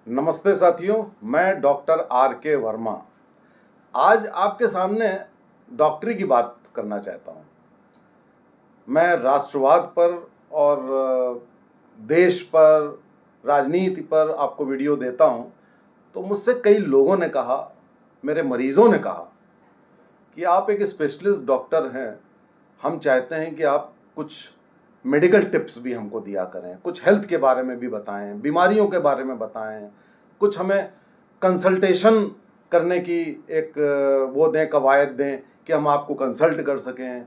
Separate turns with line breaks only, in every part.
नमस्ते साथियों, मैं डॉक्टर आर के वर्मा आज आपके सामने डॉक्टरी की बात करना चाहता हूँ। मैं राष्ट्रवाद पर और देश पर, राजनीति पर आपको वीडियो देता हूँ, तो मुझसे कई लोगों ने कहा, मेरे मरीजों ने कहा कि आप एक स्पेशलिस्ट डॉक्टर हैं, हम चाहते हैं कि आप कुछ मेडिकल टिप्स भी हमको दिया करें, कुछ हेल्थ के बारे में भी बताएं, बीमारियों के बारे में बताएं, कुछ हमें कंसल्टेशन करने की एक वो दें, कवायद दें कि हम आपको कंसल्ट कर सकें।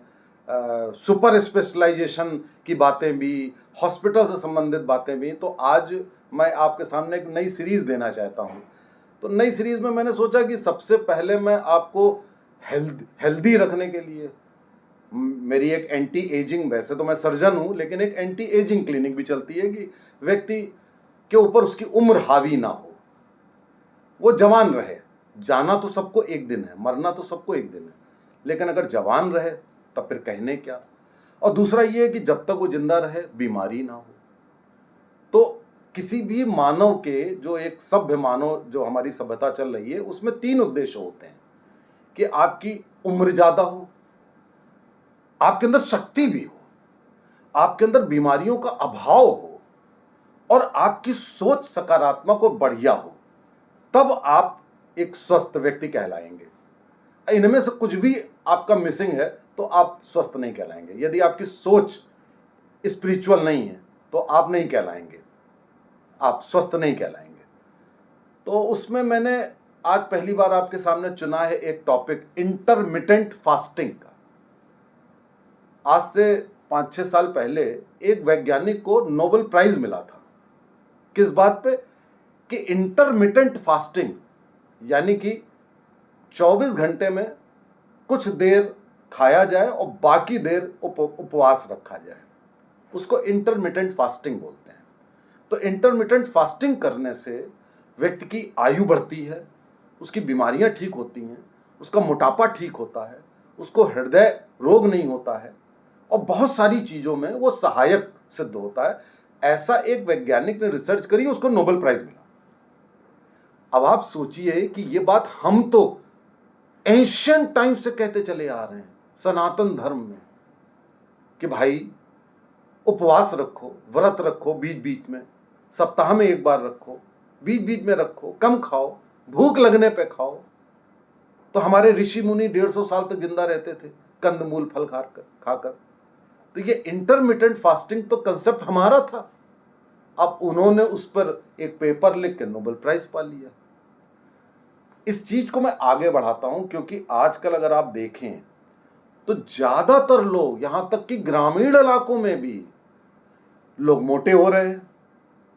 सुपर स्पेशलाइजेशन की बातें भी, हॉस्पिटल से संबंधित बातें भी। तो आज मैं आपके सामने एक नई सीरीज़ देना चाहता हूँ। तो नई सीरीज़ में मैंने सोचा कि सबसे पहले मैं आपको हेल्दी रखने के लिए मेरी एक एंटी एजिंग, वैसे तो मैं सर्जन हूँ, लेकिन एक एंटी एजिंग क्लिनिक भी चलती है कि व्यक्ति के ऊपर उसकी उम्र हावी ना हो, वो जवान रहे। जाना तो सबको एक दिन है, मरना तो सबको एक दिन है, लेकिन अगर जवान रहे तब फिर कहने क्या। और दूसरा ये है कि जब तक वो जिंदा रहे बीमारी ना हो। तो किसी भी मानव के, जो एक सभ्य मानव, जो हमारी सभ्यता चल रही है, उसमें 3 उद्देश्य होते हैं कि आपकी उम्र ज्यादा हो, आपके अंदर शक्ति भी हो, आपके अंदर बीमारियों का अभाव हो और आपकी सोच सकारात्मक और बढ़िया हो, तब आप एक स्वस्थ व्यक्ति कहलाएंगे। इनमें से कुछ भी आपका मिसिंग है तो आप स्वस्थ नहीं कहलाएंगे। यदि आपकी सोच स्पिरिचुअल नहीं है तो आप नहीं कहलाएंगे, आप स्वस्थ नहीं कहलाएंगे। तो उसमें मैंने आज पहली बार आपके सामने चुना है एक टॉपिक, इंटरमिटेंट फास्टिंग का। आज से 5-6 साल पहले एक वैज्ञानिक को नोबेल प्राइज मिला था। किस बात पे? कि इंटरमिटेंट फास्टिंग, यानी कि 24 घंटे में कुछ देर खाया जाए और बाकी देर उपवास रखा जाए, उसको इंटरमिटेंट फास्टिंग बोलते हैं। तो इंटरमिटेंट फास्टिंग करने से व्यक्ति की आयु बढ़ती है, उसकी बीमारियां ठीक होती हैं, उसका मोटापा ठीक होता है, उसको हृदय रोग नहीं होता है और बहुत सारी चीजों में वो सहायक सिद्ध होता है। ऐसा एक वैज्ञानिक ने रिसर्च करी, उसको नोबेल प्राइज मिला। अब आप सोचिए कि ये बात हम तो एंशियंट टाइम से कहते चले आ रहे हैं सनातन धर्म में कि भाई उपवास रखो, व्रत रखो, बीच बीच में, सप्ताह में एक बार रखो, बीच बीच में रखो, कम खाओ, भूख लगने पे खाओ। तो हमारे ऋषि मुनि 150 साल तक जिंदा रहते थे कंदमूल फल खाकर। तो ये इंटरमिटेंट फास्टिंग तो कंसेप्ट हमारा था, अब उन्होंने उस पर एक पेपर लिख के नोबेल प्राइज पा लिया। इस चीज को मैं आगे बढ़ाता हूं क्योंकि आजकल अगर आप देखें तो ज्यादातर लोग, यहां तक कि ग्रामीण इलाकों में भी लोग मोटे हो रहे हैं,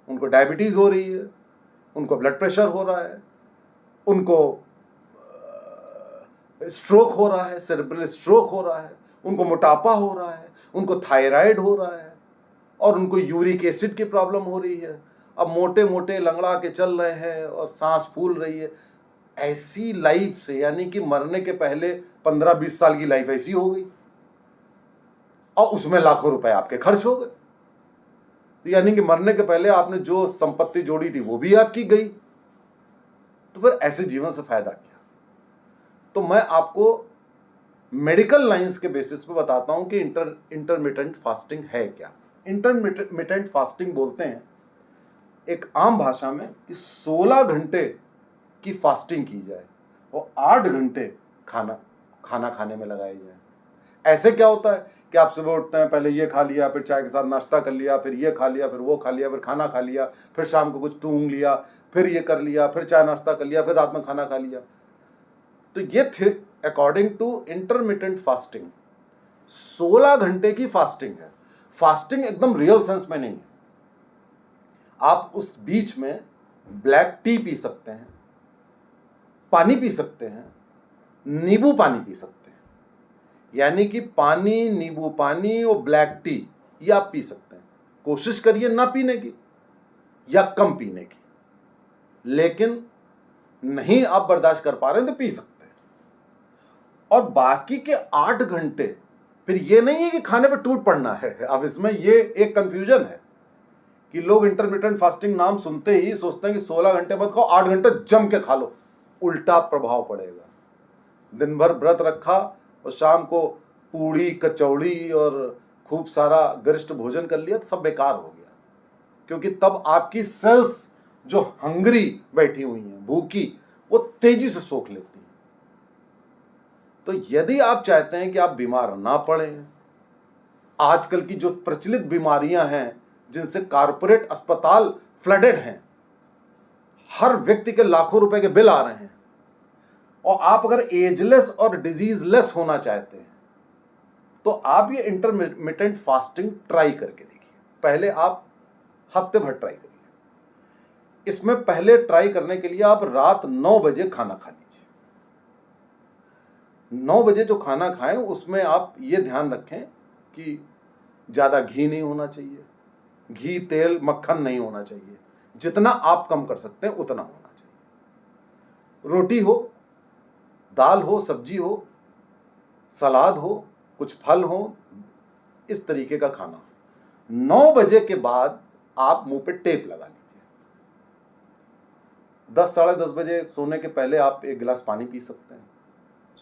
उनको डायबिटीज हो रही है, उनको ब्लड प्रेशर हो रहा है, उनको स्ट्रोक हो रहा है, सेरेब्रल स्ट्रोक हो रहा है, उनको मोटापा हो रहा है, उनको थायराइड हो रहा है और उनको यूरिक एसिड की प्रॉब्लम हो रही है। अब मोटे मोटे लंगड़ा के चल रहे हैं और सांस फूल रही है। ऐसी लाइफ से, यानी कि मरने के पहले 15-20 साल की लाइफ ऐसी हो गई और उसमें लाखों रुपए आपके खर्च हो गए। तो यानी कि मरने के पहले आपने जो संपत्ति जोड़ी थी वो भी आपकी गई। तो फिर ऐसे जीवन से फायदा क्या? तो मैं आपको मेडिकल लाइंस के बेसिस पे बताता हूं कि इंटरमिटेंट फास्टिंग है क्या। इंटरमिटेंट फास्टिंग बोलते हैं एक आम भाषा में कि 16 घंटे की फास्टिंग की जाए और 8 घंटे खाना खाने में लगाए जाए। ऐसे क्या होता है कि आप सुबह उठते हैं, पहले ये खा लिया, फिर चाय के साथ नाश्ता कर लिया, फिर ये खा लिया, फिर वो खा लिया, फिर खाना खा लिया, फिर शाम को कुछ टूंग लिया, फिर ये कर लिया, फिर चाय नाश्ता कर लिया, फिर रात में खाना खा लिया। तो ये थे अकॉर्डिंग टू इंटरमिटेंट फास्टिंग 16 घंटे की फास्टिंग है। फास्टिंग एकदम रियल सेंस में नहीं है। आप उस बीच में ब्लैक टी पी सकते हैं, पानी पी सकते हैं, नींबू पानी पी सकते हैं, यानी कि पानी, नींबू पानी और ब्लैक टी ये आप पी सकते हैं। कोशिश करिए ना पीने की या कम पीने की, लेकिन नहीं आप बर्दाश्त कर पा रहे हैं तो पी सकते हैं। और बाकी के 8 घंटे फिर ये नहीं है कि खाने पे टूट पड़ना है। अब इसमें ये एक कंफ्यूजन है कि लोग इंटरमिटेंट फास्टिंग नाम सुनते ही सोचते हैं कि 16 घंटे मत खाओ, 8 घंटे जम के खा लो। उल्टा प्रभाव पड़ेगा। दिन भर व्रत रखा और शाम को पूड़ी कचौड़ी और खूब सारा गरिष्ठ भोजन कर लिया तो सब बेकार हो गया, क्योंकि तब आपकी सेल्स जो हंगरी बैठी हुई हैं, भूखी, वो तेजी से सोख लेती हैं। तो यदि आप चाहते हैं कि आप बीमार ना पड़ें, आजकल की जो प्रचलित बीमारियां हैं जिनसे कारपोरेट अस्पताल फ्लडेड हैं, हर व्यक्ति के लाखों रुपए के बिल आ रहे हैं, और आप अगर एजलेस और डिजीजलेस होना चाहते हैं तो आप ये इंटरमिटेंट फास्टिंग ट्राई करके देखिए। पहले आप हफ्ते भर ट्राई करिए। इसमें पहले ट्राई करने के लिए आप रात 9 बजे खाना खा लीजिए। 9 बजे जो खाना खाएं उसमें आप ये ध्यान रखें कि ज़्यादा घी नहीं होना चाहिए, घी तेल मक्खन नहीं होना चाहिए, जितना आप कम कर सकते हैं उतना होना चाहिए। रोटी हो, दाल हो, सब्जी हो, सलाद हो, कुछ फल हो, इस तरीके का खाना। 9 बजे के बाद आप मुंह पे टेप लगा लीजिए। 10 साढ़े 10 बजे सोने के पहले आप 1 गिलास पानी पी सकते हैं।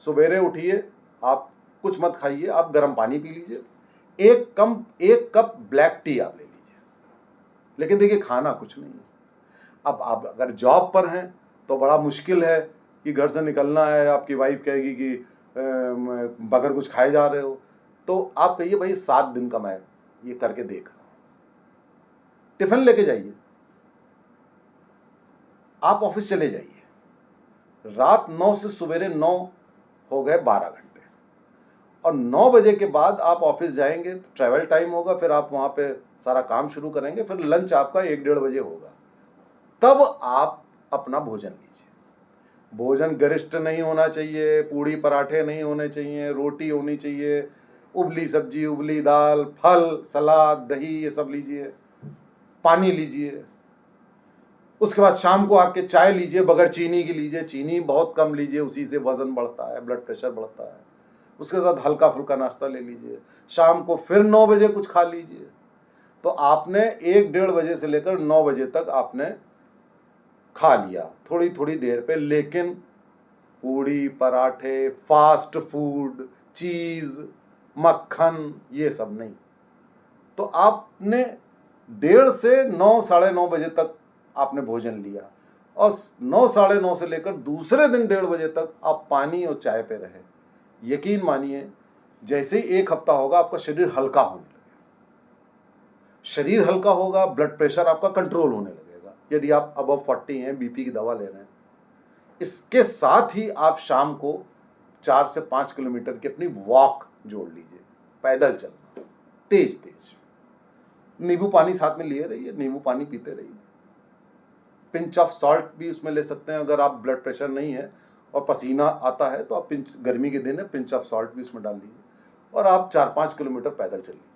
सवेरे उठिए, आप कुछ मत खाइए, आप गर्म पानी पी लीजिए। 1 कप ब्लैक टी आप ले लीजिए, लेकिन देखिए खाना कुछ नहीं है। अब आप अगर जॉब पर हैं तो बड़ा मुश्किल है कि घर से निकलना है, आपकी वाइफ कहेगी कि बगैर कुछ खाए जा रहे हो, तो आप कहिए भाई 7 दिन का मैं ये करके देख रहा हूं। टिफिन लेके जाइए, आप ऑफिस चले जाइए। रात 9 से सवेरे 9 हो गए 12 घंटे, और 9 बजे के बाद आप ऑफिस जाएंगे तो ट्रैवल टाइम होगा, फिर आप वहां पे सारा काम शुरू करेंगे, फिर लंच आपका 1-1:30 बजे होगा। तब आप अपना भोजन लीजिए। भोजन गरिष्ठ नहीं होना चाहिए, पूड़ी पराठे नहीं होने चाहिए, रोटी होनी चाहिए, उबली सब्जी, उबली दाल, फल, सलाद, दही, ये सब लीजिए। पानी लीजिए। उसके बाद शाम को आके चाय लीजिए, बगैर चीनी की लीजिए, चीनी बहुत कम लीजिए, उसी से वजन बढ़ता है, ब्लड प्रेशर बढ़ता है। उसके साथ हल्का फुल्का नाश्ता ले लीजिए। शाम को फिर 9 बजे कुछ खा लीजिए। तो आपने 1-1:30 बजे से लेकर 9 बजे तक आपने खा लिया, थोड़ी थोड़ी देर पे, लेकिन पूड़ी पराठे, फास्ट फूड, चीज, मक्खन, ये सब नहीं। तो आपने 1:30 से 9 साढ़े 9 बजे तक आपने भोजन लिया, और 9 साढ़े 9 से लेकर दूसरे दिन 1:30 बजे तक आप पानी और चाय पे रहे। यकीन मानिए, जैसे ही 1 हफ्ता होगा आपका शरीर हल्का होने लगेगा। शरीर हल्का होगा, ब्लड प्रेशर आपका कंट्रोल होने लगेगा, यदि आप अबव 40 हैं, बीपी की दवा ले रहे हैं। इसके साथ ही आप शाम को 4 से 5 किलोमीटर की अपनी वॉक जोड़ लीजिए, पैदल चलना, तेज तेज। नींबू पानी साथ में लिए रहिए, नींबू पानी पीते रहिए। पिंच ऑफ सॉल्ट भी उसमें ले सकते हैं, अगर आप ब्लड प्रेशर नहीं है और पसीना आता है तो आप पिंच, गर्मी के दिन है, पिंच ऑफ सॉल्ट भी उसमें डाल लीजिए, और आप 4-5 किलोमीटर पैदल चल लीजिए।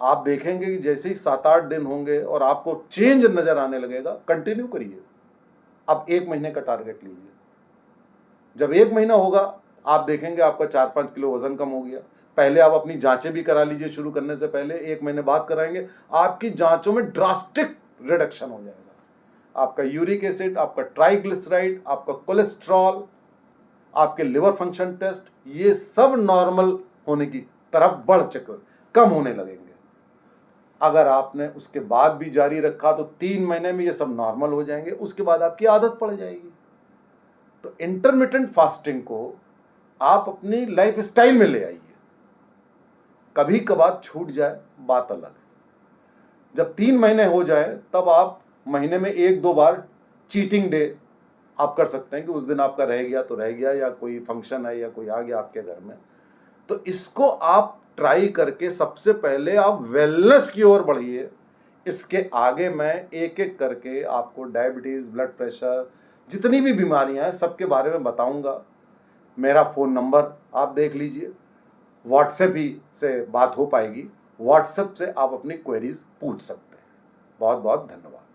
आप देखेंगे कि जैसे ही 7-8 दिन होंगे और आपको चेंज नजर आने लगेगा। कंटिन्यू करिए। अब 1 महीने का टारगेट लीजिए। जब 1 महीना होगा आप देखेंगे आपका 4-5 किलो वजन कम हो गया। पहले आप अपनी जांचें भी करा लीजिए, शुरू करने से पहले 1 महीने बाद कराएंगे, आपकी जांचों में ड्रास्टिक रिडक्शन हो जाएगा। आपका यूरिक एसिड, आपका ट्राइग्लिसराइड, आपका कोलेस्ट्रॉल, आपके लिवर फंक्शन टेस्ट, ये सब नॉर्मल होने की तरफ बढ़ चुके, कम होने लगेंगे। अगर आपने उसके बाद भी जारी रखा तो 3 महीने में ये सब नॉर्मल हो जाएंगे, उसके बाद आपकी आदत पड़ जाएगी। तो इंटरमिटेंट फास्टिंग को आप अपनी लाइफ स्टाइल में ले आइए। कभी कभार छूट जाए बात अलग है। जब 3 महीने हो जाए तब आप महीने में 1-2 बार चीटिंग डे आप कर सकते हैं कि उस दिन आपका रह गया तो रह गया, या कोई फंक्शन है या कोई आ गया आपके घर में, तो इसको आप ट्राई करके सबसे पहले आप वेलनेस की ओर बढ़िए। इसके आगे मैं एक एक करके आपको डायबिटीज, ब्लड प्रेशर, जितनी भी बीमारियां हैं सबके बारे में बताऊंगा। मेरा फ़ोन नंबर आप देख लीजिए, व्हाट्सएप ही से बात हो पाएगी, व्हाट्सएप से आप अपनी क्वेरीज पूछ सकते हैं। बहुत बहुत धन्यवाद।